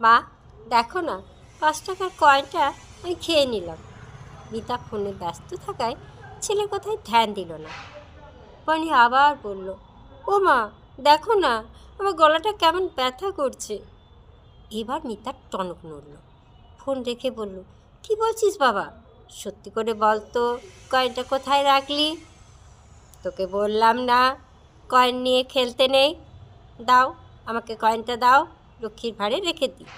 মা, দেখো না, 5 টাকার কয়েনটা আমি খেয়ে নিলাম। মিতা ফোনে ব্যস্ত থাকায় ছেলে কোথায় ধ্যান দিল না। বনি আবার বলল, ও মা, দেখো না, আমার গলাটা কেমন ব্যথা করছে। এবার মিতার টনক নড়ল। ফোন রেখে বলল, কি বলছিস বাবা? সত্যি করে বল তো, কয়েনটা কোথায় রাখলি? তোকে বললাম না কয়েন নিয়ে খেলতে নেই। দাও, আমাকে কয়েনটা দাও, লক্ষ্মীর ভাঁড়ে রেখে দিই।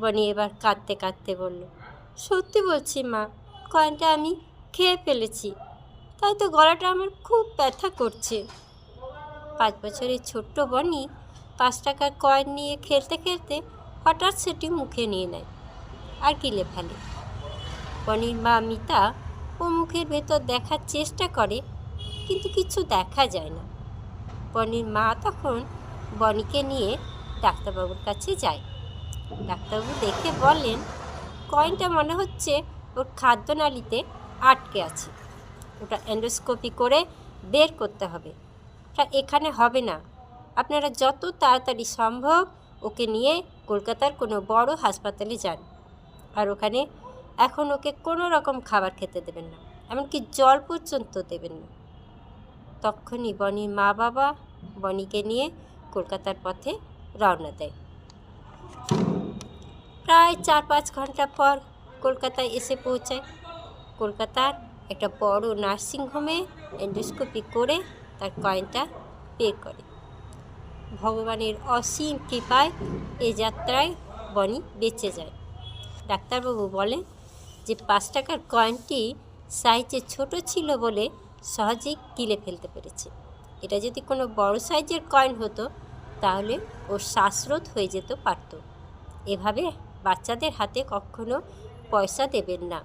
বনি এবার কাঁদতে কাঁদতে বলল, সত্যি বলছি মা, কয়েনটা আমি খেয়ে ফেলেছি, তাই তো গলাটা আমার খুব ব্যথা করছে। 5 বছরের ছোট্ট বনি 5 টাকার কয়েন নিয়ে খেলতে খেলতে হঠাৎ সেটি মুখে নিয়ে নেয় আর গিলে ফেলে। বনির মা মিতা ও মুখের ভেতর দেখার চেষ্টা করে, কিন্তু কিছু দেখা যায় না। বনির মা তখন বনিকে নিয়ে ডাক্তারবাবুর কাছে যায়। ডাক্তারবাবু দেখে বলেন, কয়েনটা মনে হচ্ছে ওর খাদ্যনালীতে আটকে আছে, ওটা এন্ডোস্কোপি করে বের করতে হবে। ওটা এখানে হবে না, আপনারা যত তাড়াতাড়ি সম্ভব ওকে নিয়ে কলকাতার কোনো বড় হাসপাতালে যান। আর ওখানে এখন ওকে কোনো রকম খাবার খেতে দেবেন না, এমনকি জল পর্যন্ত দেবেন না। তখনই বনির মা বাবা বনিকে নিয়ে কলকাতার পথে রওনা দেয়। প্রায় 4-5 ঘন্টা পর কলকাতায় এসে পৌঁছায়। কলকাতার একটা বড় নার্সিংহোমে এন্ডোস্কোপি করে তার কয়েনটা বের করে। ভগবানের অসীম কৃপায় এ যাত্রায় বনি বেঁচে যায়। ডাক্তারবাবু বলেন যে 5 টাকার কয়েনটি সাইজে ছোট ছিল বলে সহজেই গিলে ফেলতে পেরেছে। এটা যদি কোনো বড় সাইজের কয়েন হতো তাহলে ওর শ্বাসরোধ হয়ে যেতে পারত। এভাবে বাচ্চাদের হাতে কখনো পয়সা দেবেন না।